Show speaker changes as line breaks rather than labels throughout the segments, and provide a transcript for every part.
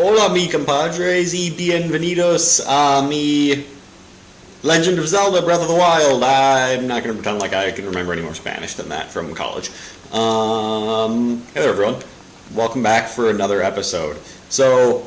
Hola, mi compadres, y bienvenidos a mi Legend of Zelda Breath of the Wild. I'm not going to pretend like I can remember any more Spanish than that from college. Hey there, everyone. Welcome back for another episode. So,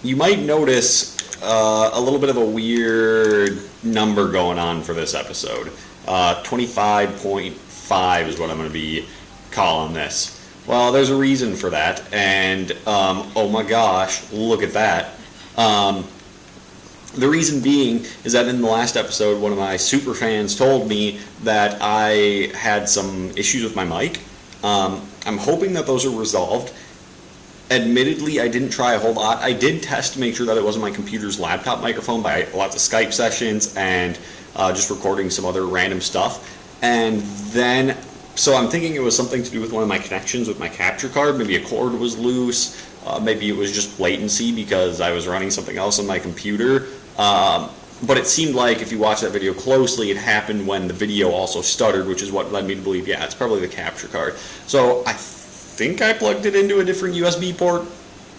you might notice a little bit of a weird number going on for this episode. 25.5 is what I'm going to be calling this. Well, there's a reason for that, and oh my gosh, look at that. The reason being is that in the last episode, one of my super fans told me that I had some issues with my mic. I'm hoping that those are resolved. Admittedly, I didn't try a whole lot. I did test to make sure that it wasn't my computer's laptop microphone by lots of Skype sessions and just recording some other random stuff. And then, so I'm thinking it was something to do with one of my connections with my capture card. Maybe a cord was loose. Maybe it was just latency because I was running something else on my computer. But it seemed like if you watch that video closely, it happened when the video also stuttered, which is what led me to believe, yeah, it's probably the capture card. So I think I plugged it into a different USB port,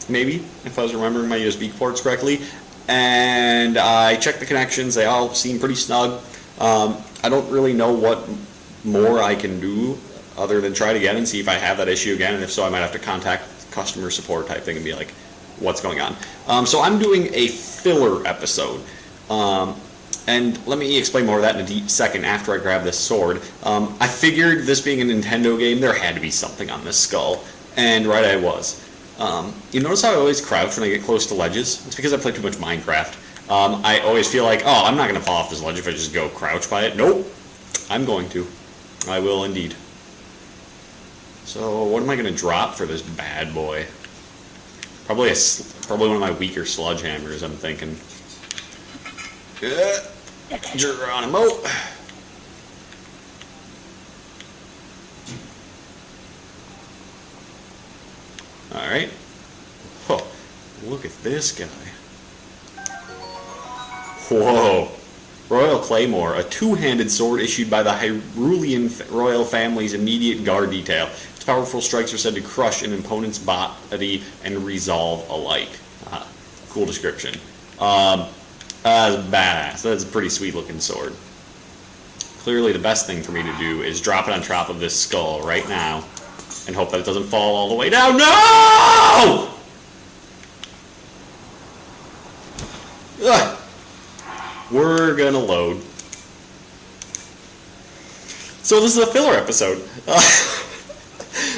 maybe, if I was remembering my USB ports correctly. And I checked the connections. They all seem pretty snug. I don't really know what more I can do other than try it again and see if I have that issue again, and if so I might have to contact customer support type thing and be like, what's going on? So I'm doing a filler episode, and let me explain more of that in a second after I grab this sword. I figured, this being a Nintendo game, there had to be something on this skull, and right I was. You notice how I always crouch when I get close to ledges? It's because I play too much Minecraft. I always feel like, oh, I'm not going to fall off this ledge if I just go crouch by it. Nope, I'm going to. I will indeed. So what am I going to drop for this bad boy? Probably one of my weaker sludge hammers, I'm thinking. Geronimo. Alright. Oh, look at this guy. Whoa. Royal Claymore, a two-handed sword issued by the Hyrulean royal family's immediate guard detail. Its powerful strikes are said to crush an opponent's body and resolve alike. Cool description. That's badass. That's a pretty sweet-looking sword. Clearly, the best thing for me to do is drop it on top of this skull right now and hope that it doesn't fall all the way down. No! Ugh. We're gonna load. So this is a filler episode.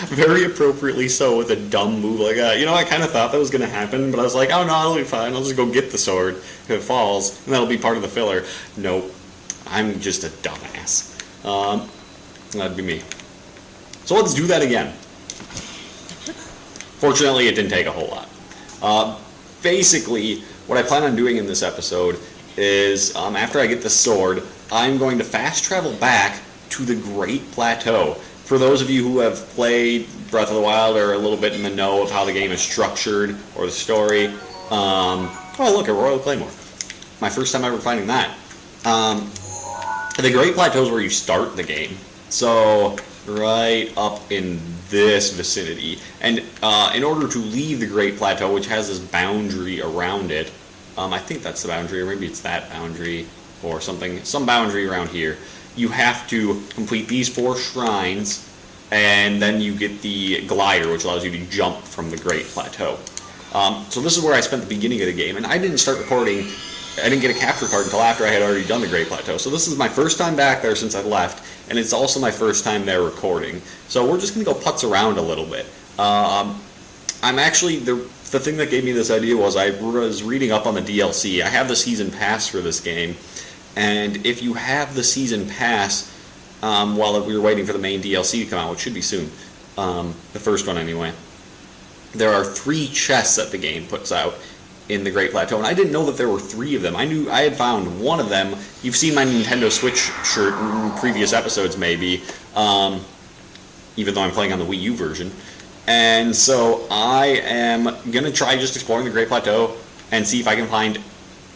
Very appropriately so, with a dumb move like that. You know, I kind of thought that was gonna happen, but I was like, oh no, it'll be fine. I'll just go get the sword if it falls, and that'll be part of the filler. Nope. I'm just a dumbass. That'd be me. So let's do that again. Fortunately, it didn't take a whole lot. Basically, what I plan on doing in this episode is, after I get the sword, I'm going to fast travel back to the Great Plateau. For those of you who have played Breath of the Wild or are a little bit in the know of how the game is structured or the story, oh look, a Royal Claymore. My first time ever finding that. The Great Plateau is where you start the game. So, right up in this vicinity. And in order to leave the Great Plateau, which has this boundary around it, I think that's the boundary, or maybe it's that boundary, or something, some boundary around here. You have to complete these 4 shrines, and then you get the glider, which allows you to jump from the Great Plateau. So this is where I spent the beginning of the game, and I didn't start recording, I didn't get a capture card until after I had already done the Great Plateau. So this is my first time back there since I left, and it's also my first time there recording. So we're just going to go putz around a little bit. I'm actually, the thing that gave me this idea was I was reading up on the DLC. I have the season pass for this game, and if you have the season pass, while we were waiting for the main DLC to come out, which should be soon, the first one anyway, there are 3 chests that the game puts out in the Great Plateau, and I didn't know that there were 3 of them. I knew I had found one of them. You've seen my Nintendo Switch shirt in previous episodes, maybe, even though I'm playing on the Wii U version. And so I am going to try just exploring the Great Plateau and see if I can find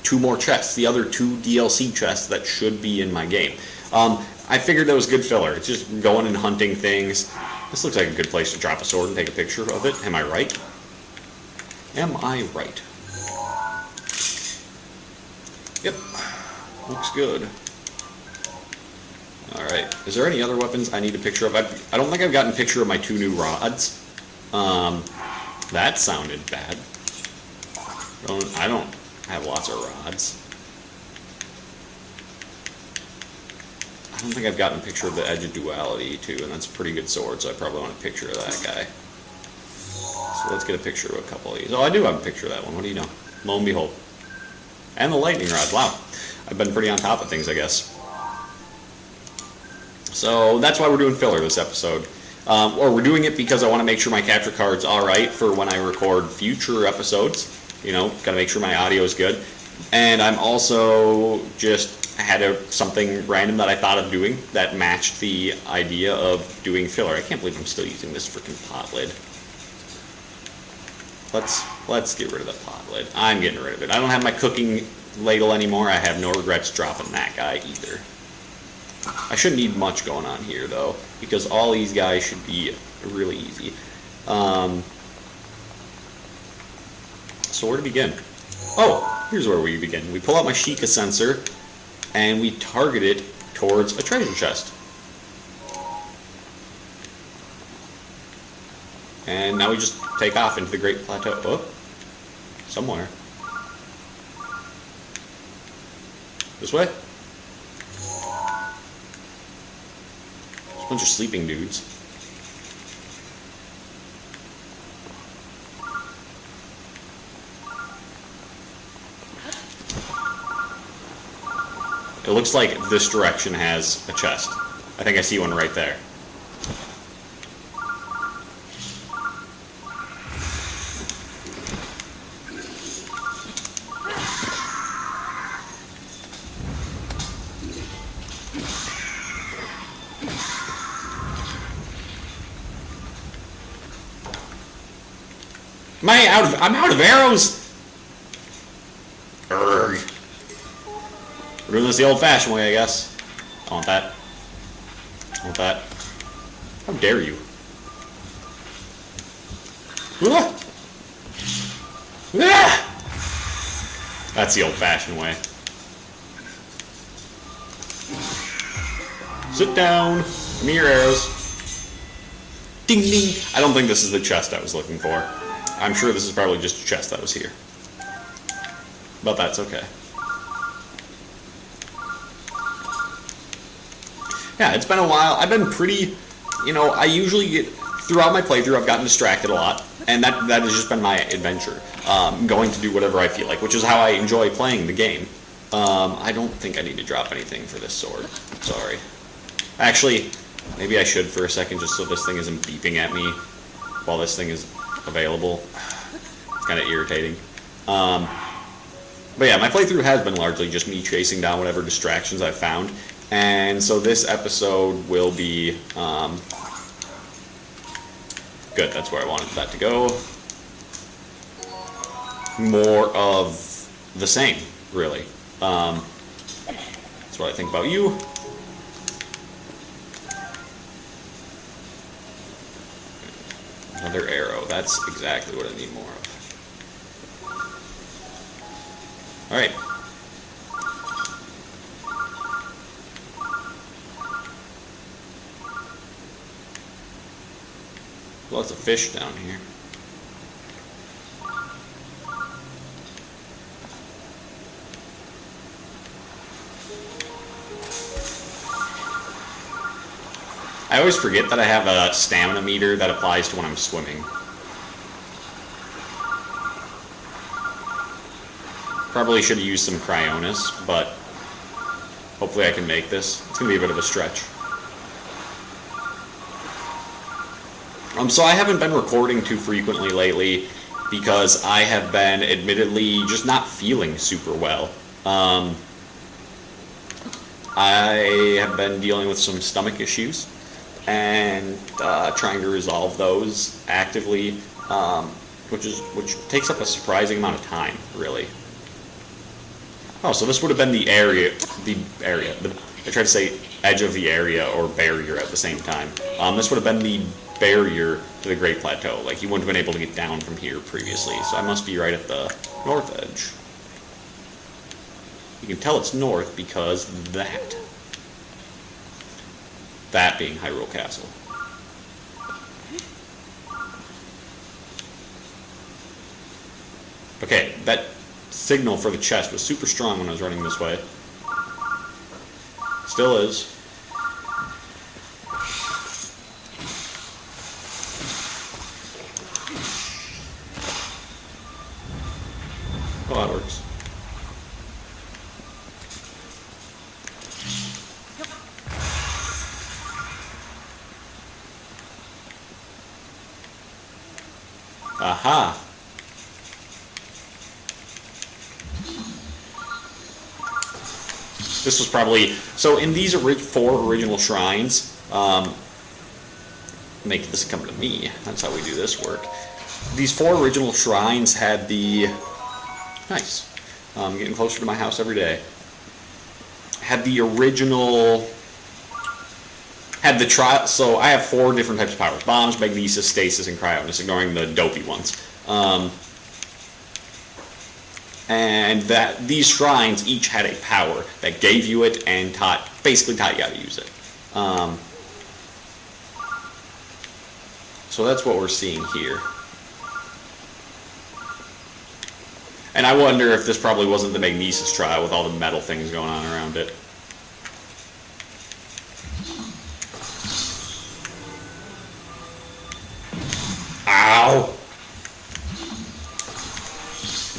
2 more chests, the other 2 DLC chests that should be in my game. I figured that was good filler. It's just going and hunting things. This looks like a good place to drop a sword and take a picture of it. Am I right? Am I right? Yep. Looks good. Alright. Is there any other weapons I need a picture of? I don't think I've gotten a picture of my 2 new rods. That sounded bad. I don't have lots of rods. I don't think I've gotten a picture of the Edge of Duality, too, and that's a pretty good sword, so I probably want a picture of that guy. So let's get a picture of a couple of these. Oh, I do have a picture of that one. What do you know? Lo and behold. And the lightning rod. Wow. I've been pretty on top of things, I guess. So that's why we're doing filler this episode. Or we're doing it because I want to make sure my capture card's alright for when I record future episodes. You know, got to make sure my audio is good. And I'm also just had something random that I thought of doing that matched the idea of doing filler. I can't believe I'm still using this freaking pot lid. Let's get rid of the pot lid. I'm getting rid of it. I don't have my cooking ladle anymore. I have no regrets dropping that guy either. I shouldn't need much going on here though, because all these guys should be really easy. So where to begin? Oh, here's where we begin. We pull out my Sheikah sensor, and we target it towards a treasure chest. And now we just take off into the Great Plateau. Oh, somewhere. This way? There's a bunch of sleeping dudes. It looks like this direction has a chest. I think I see one right there. I'm out of arrows! Urgh. We're doing this the old-fashioned way, I guess. I want that. I want that. How dare you? Ah! Ah! That's the old-fashioned way. Sit down. Give me your arrows. Ding ding. I don't think this is the chest I was looking for. I'm sure this is probably just a chest that was here. But that's okay. Yeah, it's been a while. I've been pretty, you know, I usually get, throughout my playthrough, I've gotten distracted a lot. And that has just been my adventure. Going to do whatever I feel like, which is how I enjoy playing the game. I don't think I need to drop anything for this sword. Sorry. Actually, maybe I should for a second, just so this thing isn't beeping at me while this thing is available. It's kind of irritating. But yeah, my playthrough has been largely just me chasing down whatever distractions I've found. And so this episode will be, good, that's where I wanted that to go. More of the same, really. That's what I think about you. Another arrow, that's exactly what I need more of. Alright. Lots of fish down here. I always forget that I have a stamina meter that applies to when I'm swimming. Probably should have used some Cryonis, but hopefully I can make this. It's going to be a bit of a stretch. So I haven't been recording too frequently lately because I have been admittedly just not feeling super well. I have been dealing with some stomach issues and trying to resolve those actively, which takes up a surprising amount of time, really. Oh, so this would have been the area, I tried to say edge of the area or barrier at the same time. This would have been the barrier to the Great Plateau. Like, you wouldn't have been able to get down from here previously, so I must be right at the north edge. You can tell it's north because that being Hyrule Castle. Okay, that signal for the chest was super strong when I was running this way. Still is. Oh, that works. Aha! This was probably... So in these 4 original shrines, make this come to me. That's how we do this work. These 4 original shrines had the... Nice. Getting closer to my house every day. Had the original... Had the trial... So I have 4 different types of powers. Bombs, magnesis, stasis, and cryonis, ignoring the dopey ones. And that these shrines each had a power that gave you it and basically taught you how to use it. So that's what we're seeing here. And I wonder if this probably wasn't the magnesis trial with all the metal things going on around it. Ow!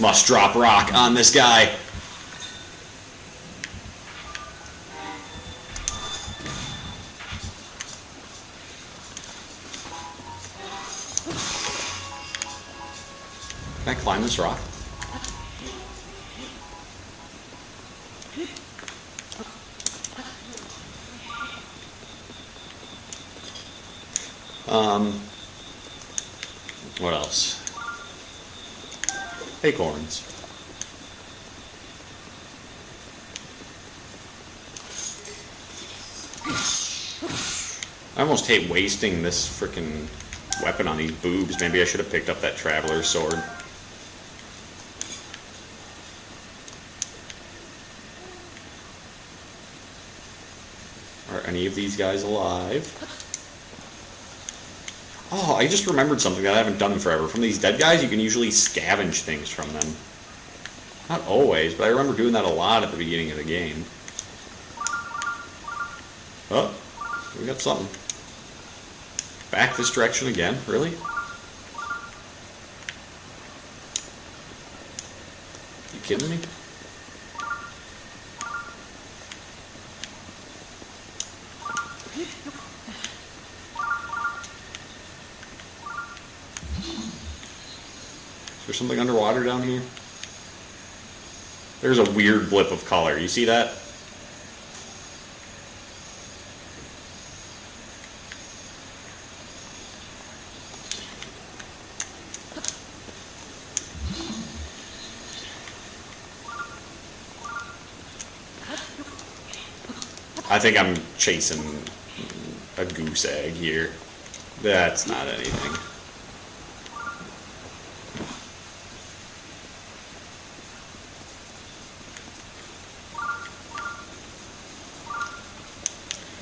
Must drop rock on this guy. Can I climb this rock? What else? Acorns. I almost hate wasting this frickin' weapon on these boobs. Maybe I should have picked up that traveler's sword. Are any of these guys alive? Oh, I just remembered something that I haven't done in forever. From these dead guys, you can usually scavenge things from them. Not always, but I remember doing that a lot at the beginning of the game. Oh, we got something. Back this direction again? Really? You kidding me? Is there something underwater down here? There's a weird blip of color. You see that? I think I'm chasing a goose egg here. That's not anything.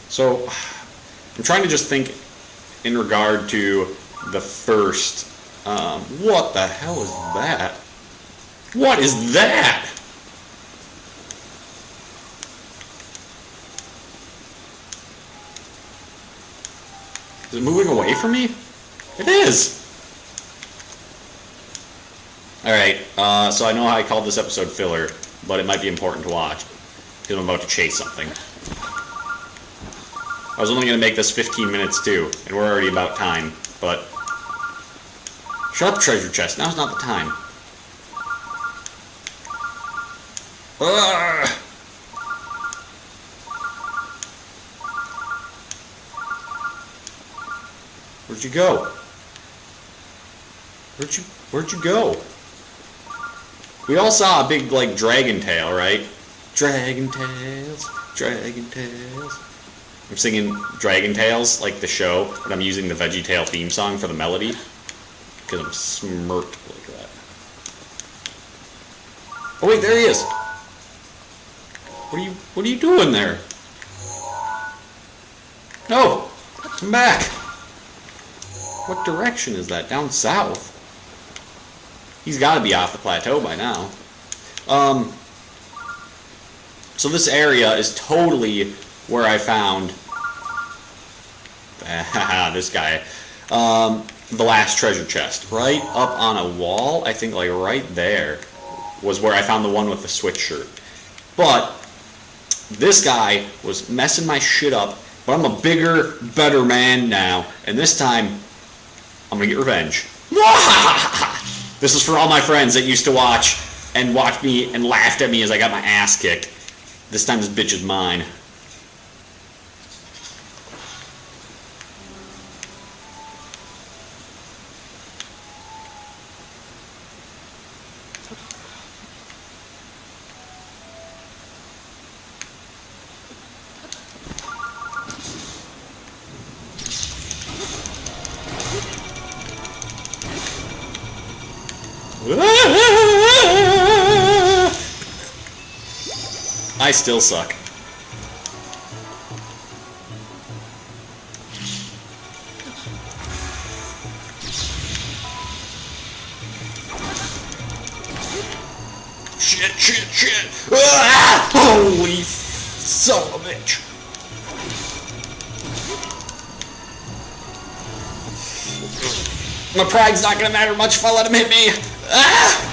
So, I'm trying to just think in regard to the first, what the hell is that? What is that? Is it moving away from me? It is! Alright, so I know I called this episode filler, but it might be important to watch, because I'm about to chase something. I was only going to make this 15 minutes too, and we're already about time, but... Shut up, treasure chest, now's not the time. Ugh! Where'd you go? Where'd you go? We all saw a big, like, dragon tail, right? Dragon tails, dragon tails. I'm singing Dragon Tales, like the show, but I'm using the Veggie Tale theme song for the melody. Because I'm smirked like that. Oh wait, there he is! What are you doing there? No! Come back! What direction is that? Down south? He's gotta be off the plateau by now. So this area is totally where I found this guy. The last treasure chest. Right up on a wall, I think like right there, was where I found the one with the switch shirt. But this guy was messing my shit up, but I'm a bigger, better man now, and this time, I'm gonna get revenge. This is for all my friends that used to watch me and laughed at me as I got my ass kicked. This time this bitch is mine. I still suck. Shit. Ah! Holy son of a bitch. My pride's not gonna matter much if I let him hit me. Ah!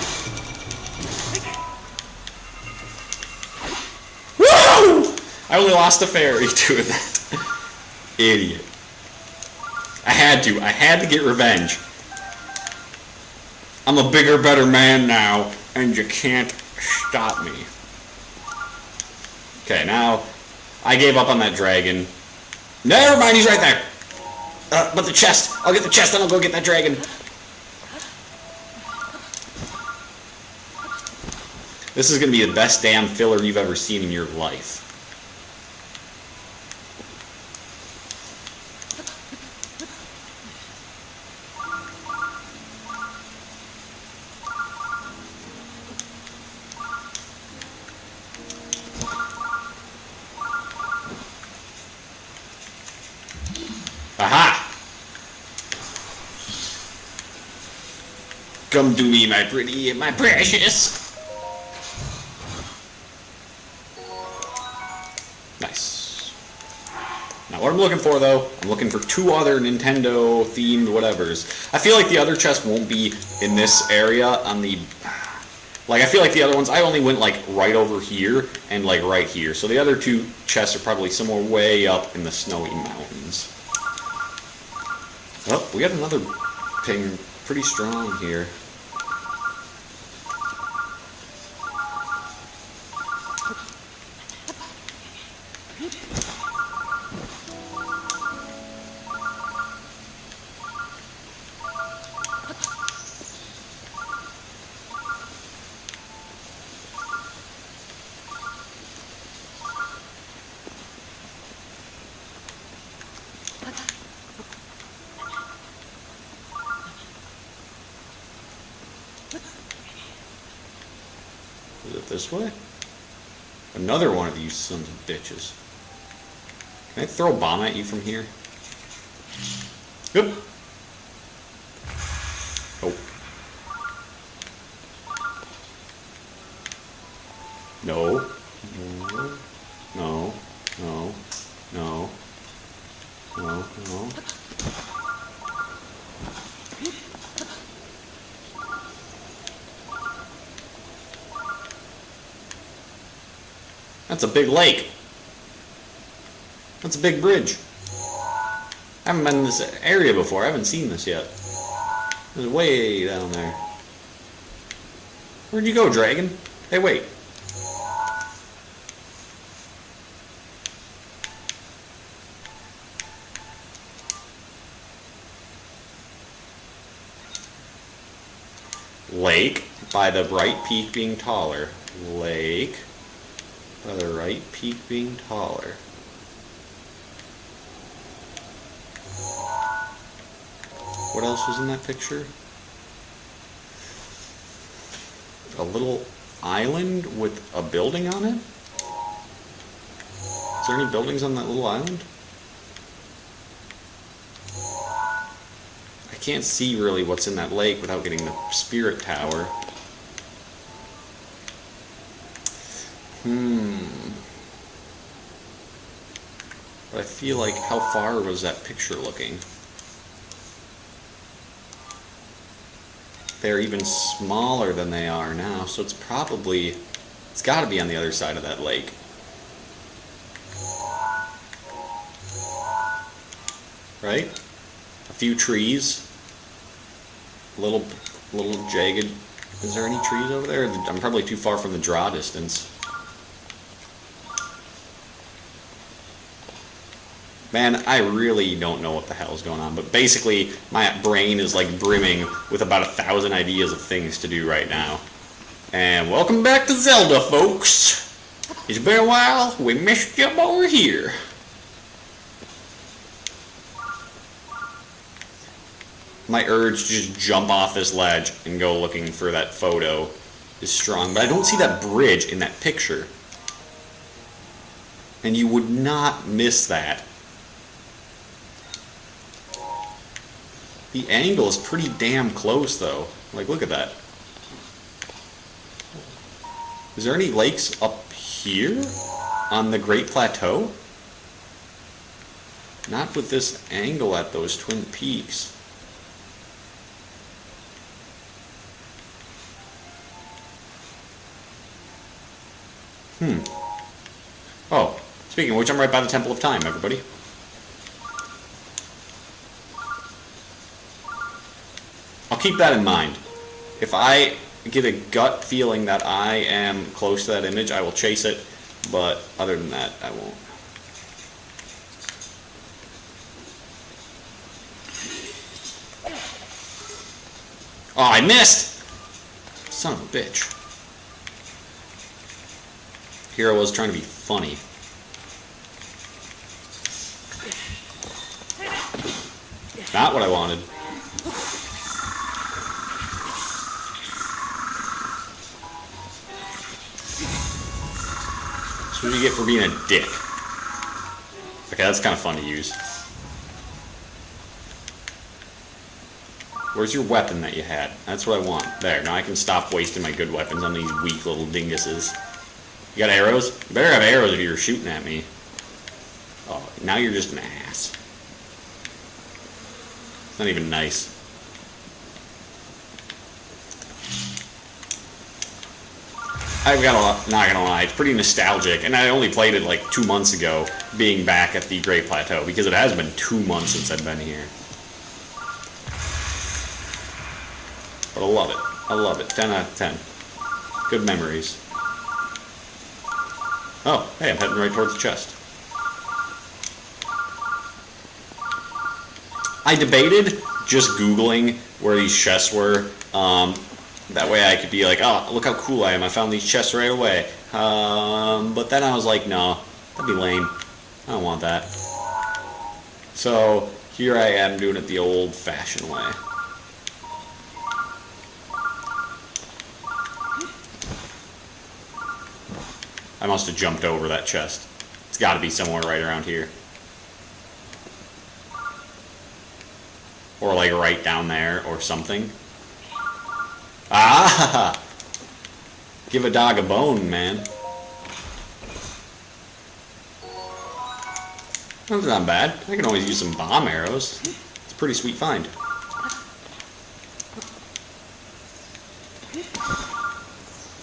Woo! I only lost a fairy to that. Idiot. I had to get revenge. I'm a bigger, better man now, and you can't stop me. Okay, now, I gave up on that dragon. Never mind, he's right there. But the chest. I'll get the chest, then I'll go get that dragon. This is going to be the best damn filler you've ever seen in your life. Aha! Come to me, my pretty, my precious. Nice. Now what I'm looking for, though, I'm looking for 2 other Nintendo-themed whatevers. I feel like the other chest won't be in this area on the... Like, I feel like the other ones, I only went, like, right over here and, like, right here. So the other 2 chests are probably somewhere way up in the snowy mountains. Oh, we got another ping pretty strong here. Is it this way? Another one of you sons of bitches. Can I throw a bomb at you from here? Yep. Oh. No. No. No. No. No. No. That's a big lake. That's a big bridge. I haven't been in this area before. I haven't seen this yet. It's way down there. Where'd you go, dragon? Hey, wait. Lake, by the right peak being taller. Lake, by the right peak being taller. What else was in that picture? A little island with a building on it? Is there any buildings on that little island? I can't see really what's in that lake without getting the spirit tower. But I feel like, how far was that picture looking? They're even smaller than they are now, so it's got to be on the other side of that lake. Right? A few trees. A little jagged. Is there any trees over there? I'm probably too far from the draw distance. Man, I really don't know what the hell is going on, but basically my brain is like brimming with about 1,000 ideas of things to do right now. And welcome back to Zelda, folks. It's been a while. We missed you over here. My urge to just jump off this ledge and go looking for that photo is strong, but I don't see that bridge in that picture. And you would not miss that. The angle is pretty damn close, though. Like, look at that. Is there any lakes up here on the Great Plateau? Not with this angle at those twin peaks. Oh, speaking of which, I'm right by the Temple of Time, everybody. I'll keep that in mind. If I get a gut feeling that I am close to that image, I will chase it, but other than that, I won't. Oh, I missed! Son of a bitch. Hero was trying to be funny. Not what I wanted. That's what you get for being a dick. Okay, that's kind of fun to use. Where's your weapon that you had? That's what I want. There, now I can stop wasting my good weapons on these weak little dinguses. You got arrows? You better have arrows if you're shooting at me. Oh, now you're just an ass. It's not even nice. I've got a lot, not gonna lie, it's pretty nostalgic, and I only played it like 2 months ago, being back at the Great Plateau, because it has been 2 months since I've been here. But I love it. I love it. 10 out of 10. Good memories. Oh, hey, I'm heading right towards the chest. I debated just Googling where these chests were. That way I could be like, oh, look how cool I am. I found these chests right away. But then I was like, no, that'd be lame. I don't want that. So here I am doing it the old-fashioned way. I must have jumped over that chest. It's got to be somewhere right around here. Or like right down there or something. Ah! Give a dog a bone, man. That's not bad. I can always use some bomb arrows. It's a pretty sweet find.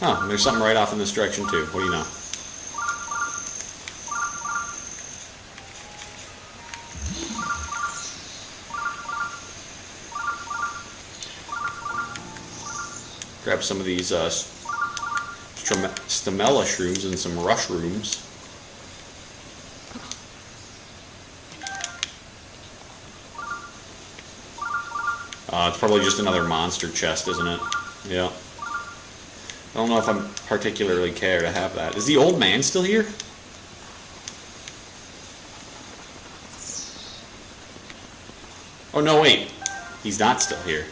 Oh, there's something right off in this direction too. What do you know? Grab some of these stamella shrooms and some rushrooms. It's probably just another monster chest, isn't it? Yeah. I don't know if I'm particularly care to have that. Is the old man still here? Oh, no, wait. He's not still here.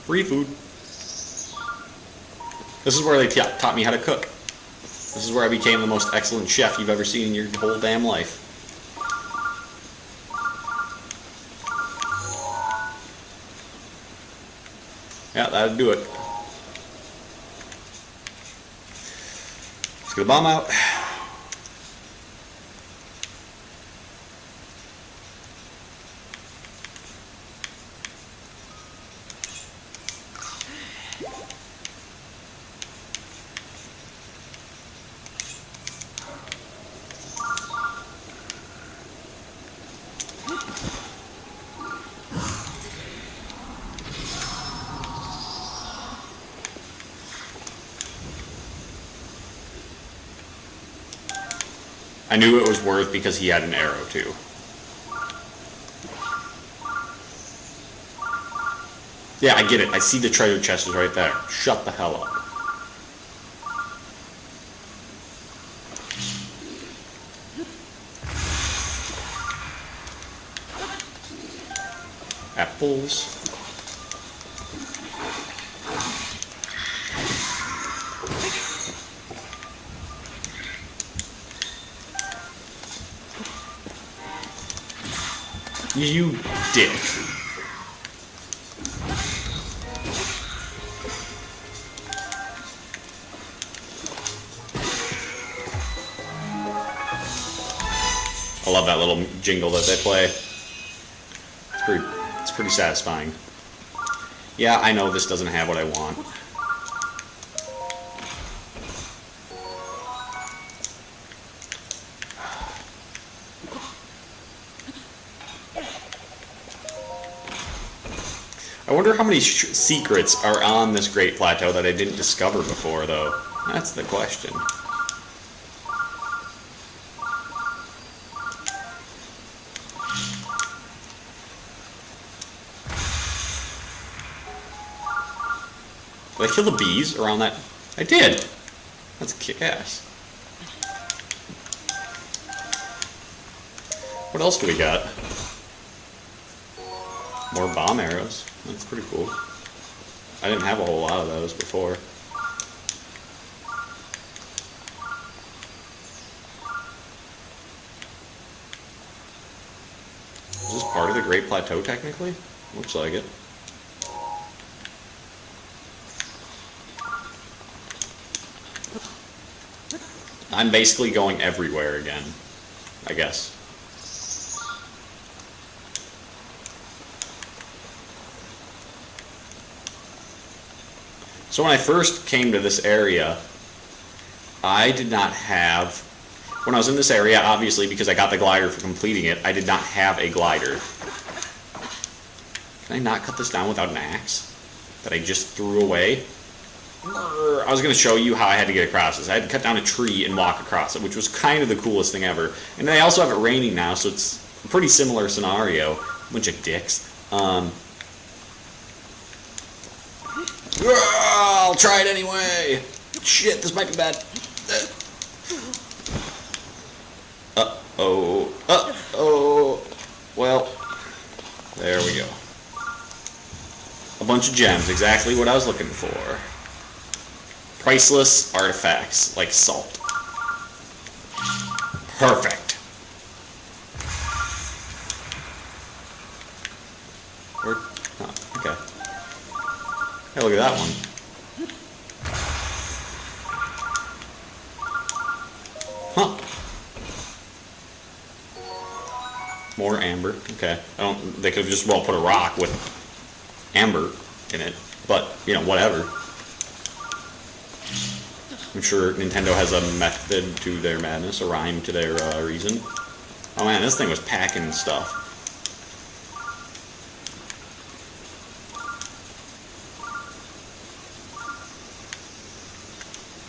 Free food. This is where they taught me how to cook. This is where I became the most excellent chef you've ever seen in your whole damn life. Yeah, that'd do it. Let's get a bomb out. I knew it was worth because he had an arrow too. Yeah, I get it. I see the treasure chest is right there. Shut the hell up. Apples. You dick. I love that little jingle that they play. It's pretty satisfying. Yeah, I know this doesn't have what I want. I wonder how many secrets are on this Great Plateau that I didn't discover before, though. That's the question. Did I kill the bees around that? I did! That's kick-ass. What else do we got? More bomb arrows. That's pretty cool. I didn't have a whole lot of those before. Is this part of the Great Plateau, technically? Looks like it. I'm basically going everywhere again, I guess. So when I first came to this area, I did not have, when I was in this area, obviously because I got the glider for completing it, I did not have a glider. Can I not cut this down without an axe that I just threw away? I was going to show you how I had to get across this. I had to cut down a tree and walk across it, which was kind of the coolest thing ever. And they also have it raining now, so it's a pretty similar scenario. Bunch of dicks. I'll try it anyway. Shit, this might be bad. Uh-oh. Uh-oh. Well, there we go. A bunch of gems, exactly what I was looking for. Priceless artifacts, like salt. Perfect. Oh, okay. Hey, look at that one. Huh. More amber. Okay. They could have just well put a rock with amber in it, but you know, whatever. I'm sure Nintendo has a method to their madness, a rhyme to their reason. Oh man, this thing was packing stuff.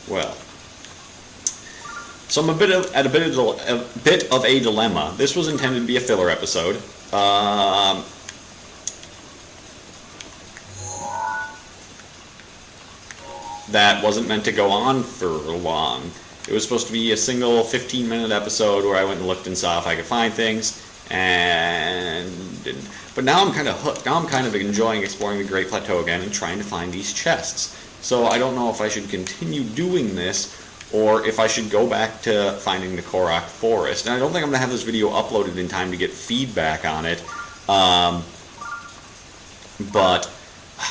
Well, so I'm at a bit of a dilemma. This was intended to be a filler episode. that wasn't meant to go on for long. It was supposed to be a single 15-minute episode where I went and looked and saw if I could find things, and didn't. But now I'm kind of hooked. Now I'm kind of enjoying exploring the Great Plateau again and trying to find these chests. So I don't know if I should continue doing this or if I should go back to finding the Korok Forest. And I don't think I'm going to have this video uploaded in time to get feedback on it. But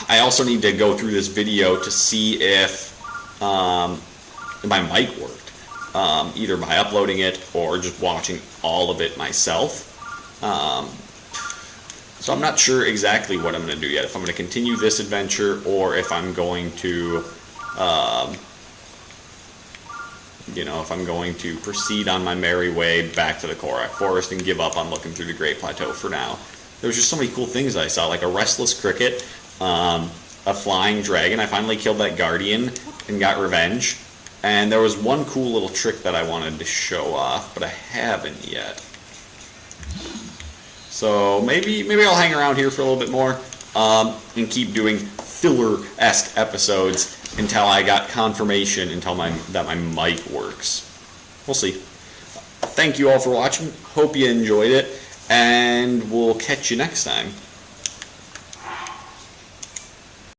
I also need to go through this video to see if my mic worked, either by uploading it or just watching all of it myself. So I'm not sure exactly what I'm going to do yet, if I'm going to continue this adventure or if I'm going to, if I'm going to proceed on my merry way back to the Korok Forest and give up on looking through the Great Plateau for now. There was just so many cool things I saw, like a restless cricket, a flying dragon. I finally killed that guardian and got revenge. And there was one cool little trick that I wanted to show off, but I haven't yet. So maybe I'll hang around here for a little bit more and keep doing filler-esque episodes until I got confirmation that my mic works. We'll see. Thank you all for watching. Hope you enjoyed it, and we'll catch you next time.